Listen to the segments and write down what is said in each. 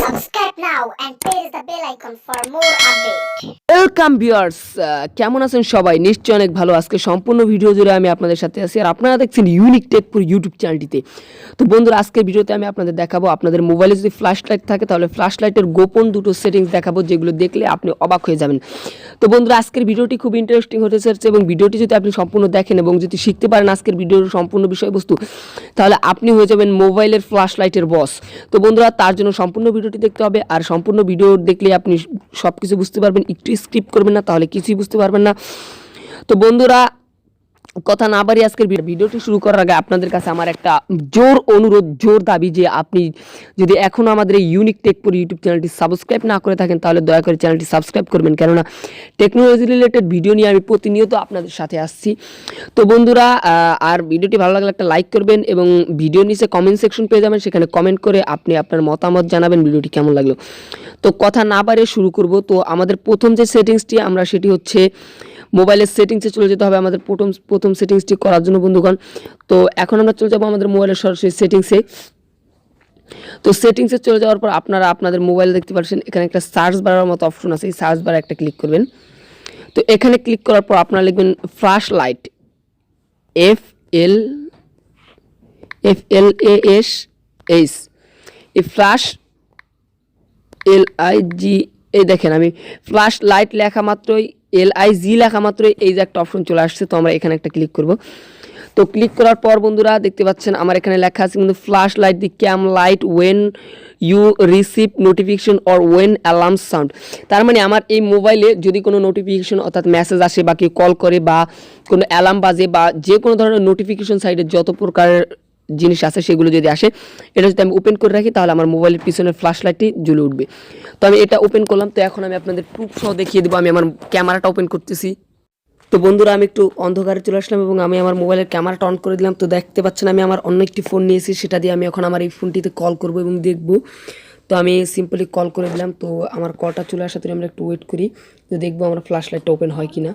Subscribe now and press the bell icon for more updates. Welcome viewers, কেমন আছেন সবাই? নিশ্চয়ই অনেক ভালো। আজকে সম্পূর্ণ ভিডিও জুড়ে আমি আপনাদের সাথে আছি, আর আপনারা দেখছেন ইউনিক টেকপুর ইউটিউব চ্যানেলটিতে। তো বন্ধুরা, আজকের ভিডিওতে আমি আপনাদের দেখাবো, আপনাদের মোবাইলে যদি ফ্ল্যাশ লাইট থাকে তাহলে ফ্ল্যাশ লাইটের গোপন দুটো সেটিংস দেখাবো, যেগুলো দেখলে আপনি অবাক হয়ে যাবেন। তো বন্ধুরা, আজকের ভিডিওটি খুব ইন্টারেস্টিং হতে চলেছে এবং ভিডিওটি যদি আপনি সম্পূর্ণ দেখেন এবং যদি শিখতে পারেন আজকের ভিডিওর সম্পূর্ণ বিষয়বস্তু, তাহলে আপনি হয়ে যাবেন মোবাইলের ফ্ল্যাশ লাইটের বস। তো বন্ধুরা, তার জন্য সম্পূর্ণ ভিডিওটি দেখতে হবে, আর সম্পূর্ণ ভিডিও দেখলে আপনি সব কিছু বুঝতে পারবেন। একটু স্কিপ করবেন না, তাহলে কিছুই বুঝতে পারবেন না। তো বন্ধুরা, কথা না বাড়িয়ে আজকের ভিডিওটি শুরু করার আগে আপনাদের কাছে আমার একটা জোর অনুরোধ, জোর দাবি, যে আপনি যদি এখনও আমাদের এই ইউনিক টেকপুর ইউটিউব চ্যানেলটি সাবস্ক্রাইব না করে থাকেন তাহলে দয়া করে চ্যানেলটি সাবস্ক্রাইব করবেন, কেননা টেকনোলজি রিলেটেড ভিডিও নিয়ে আমি প্রতিনিয়ত আপনাদের সাথে আসছি। তো বন্ধুরা, আর ভিডিওটি ভালো লাগলে একটা লাইক করবেন এবং ভিডিওর নিচে কমেন্ট সেকশন পেয়ে যাবেন, সেখানে কমেন্ট করে আপনি আপনার মতামত জানাবেন ভিডিওটি কেমন লাগলো। তো কথা না বাড়িয়ে শুরু করব। তো আমাদের প্রথম যে সেটিংসটি আমরা সেটি হচ্ছে মোবাইলের সেটিংসে চলে যেতে হবে আমাদের প্রথম সেটিংসটি করার জন্য বন্ধুগণ। তো এখন আমরা চলে যাব আমাদের মোবাইলের সরাসরি সেটিংসে। তো সেটিংসে চলে যাওয়ার পর আপনারা আপনাদের মোবাইল দেখতে পাচ্ছেন এখানে একটা সার্চ বারের মতো অপশন আছে, এই সার্চ বারে একটা ক্লিক করবেন। তো এখানে ক্লিক করার পর আপনারা লিখবেন ফ্ল্যাশ লাইট, FLASH, এই ফ্ল্যাশ LIG, এই দেখেন আমি ফ্ল্যাশ লাইট লেখা মাত্রই LIG লেখা মাত্রই এই যে একটা অপশন চলে আসছে। তো আমরা এখানে একটা ক্লিক করব। তো ক্লিক করার পর বন্ধুরা দেখতে পাচ্ছেন আমার এখানে লেখা আছে কিন্তু flash light the cam light when you receive notification or when alarm sound. তার মানে আমার এই মোবাইলে যদি কোনো নোটিফিকেশন অর্থাৎ মেসেজ আসে বা কেউ কল করে বা কোনো অ্যালার্ম বাজে বা যে কোনো ধরনের নোটিফিকেশন সাইটে যত প্রকারের জিনিস আছে সেগুলো যদি আসে, এটা যদি আমি ওপেন করে রাখি তাহলে আমার মোবাইলের পিছনের ফ্ল্যাশ লাইটটি জ্বলে উঠবে। তো আমি এটা ওপেন করলাম। তো এখন আমি আপনাদের প্রুফ সহ দেখিয়ে দেবো। আমি আমার ক্যামেরাটা ওপেন করতেছি। তো বন্ধুরা, আমি একটু অন্ধকারে চলে আসলাম এবং আমি আমার মোবাইলের ক্যামেরাটা অন করে দিলাম। তো দেখতে পাচ্ছেন আমি আমার অন্য একটি ফোন নিয়েছি, সেটা দিয়ে আমি এখন আমার এই ফোনটিতে কল করব এবং দেখব। তো আমি সিম্পলি কল করে দিলাম। তো আমার কলটা চলে আসার জন্য আমরা একটু ওয়েট করি, তো দেখবো আমার ফ্ল্যাশ লাইটটা ওপেন হয় কিনা।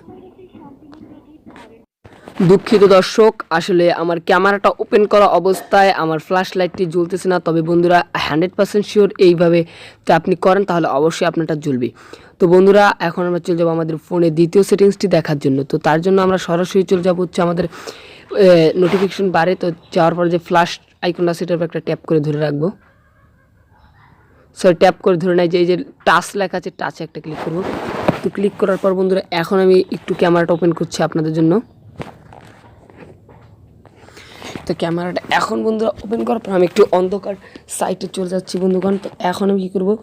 দুঃখিত দর্শক, আসলে আমার ক্যামেরাটা ওপেন করা অবস্থায় আমার ফ্ল্যাশ লাইটটি জ্বলতেছে না। তবে বন্ধুরা 100% শিওর এইভাবে তো আপনি করেন তাহলে অবশ্যই আপনারটা জ্বলবে। তো বন্ধুরা, এখন আমরা চলে যাবো আমাদের ফোনের দ্বিতীয় সেটিংসটি দেখার জন্য। তো তার জন্য আমরা সরাসরি চলে যাবো হচ্ছে আমাদের নোটিফিকেশন বারে। তো যাওয়ার পরে যে ফ্ল্যাশ আইকনটা সেটার উপর একটা ট্যাপ করে ধরে রাখবো। ট্যাপ করে ধরে নেয় যে এই যে টাচ লেখা আছে, টাচে একটা ক্লিক করবো। তো ক্লিক করার পর বন্ধুরা এখন আমি একটু ক্যামেরাটা ওপেন করছি আপনাদের জন্য। তো ক্যামেরাটা এখন বন্ধুরা ওপেন করার পর আমি একটু অন্ধকার সাইটে চলে যাচ্ছি বন্ধুগণ। তো এখন আমি কী করবো,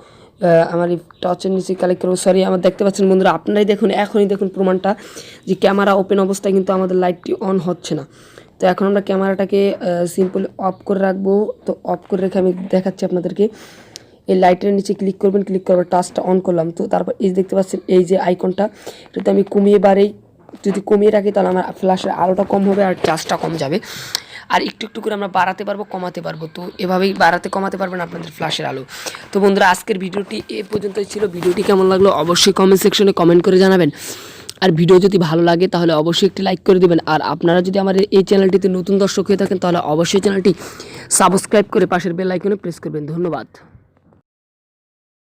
আমার এই টর্চের নিচে কালেক্ট করবো। সরি, আমার দেখতে পাচ্ছেন বন্ধুরা, আপনারাই দেখুন, এখনই দেখুন প্রমাণটা যে ক্যামেরা ওপেন অবস্থায় কিন্তু আমাদের লাইটটি অন হচ্ছে না। তো এখন আমরা ক্যামেরাটাকে সিম্পলি অফ করে রাখবো। তো অফ করে রেখে আমি দেখাচ্ছি আপনাদেরকে। এই লাইটের নিচে ক্লিক করবেন, ক্লিক করার টাচটা অন করলাম। তো তারপর এই দেখতে পাচ্ছেন এই যে আইকনটা, এটাতে আমি কমিয়ে বাড়েই যদি কমিয়ে রাখি তাহলে আমার ফ্ল্যাশের আলোটা কম হবে আর চার্জটা কম যাবে। আর একটু একটু করে আমরা বাড়াতে পারবো, কমাতে পারবো। তো এভাবেই বাড়াতে কমাতে পারবেন আপনাদের ফ্ল্যাশের আলো। তো বন্ধুরা, আজকের ভিডিওটি এ পর্যন্তই ছিল। ভিডিওটি কেমন লাগলো অবশ্যই কমেন্ট সেকশনে কমেন্ট করে জানাবেন। আর ভিডিও যদি ভালো লাগে তাহলে অবশ্যই একটি লাইক করে দেবেন। আর আপনারা যদি আমার এই চ্যানেলটিতে নতুন দর্শক হয়ে থাকেন তাহলে অবশ্যই চ্যানেলটি সাবস্ক্রাইব করে পাশের বেল আইকনে প্রেস করবেন। ধন্যবাদ।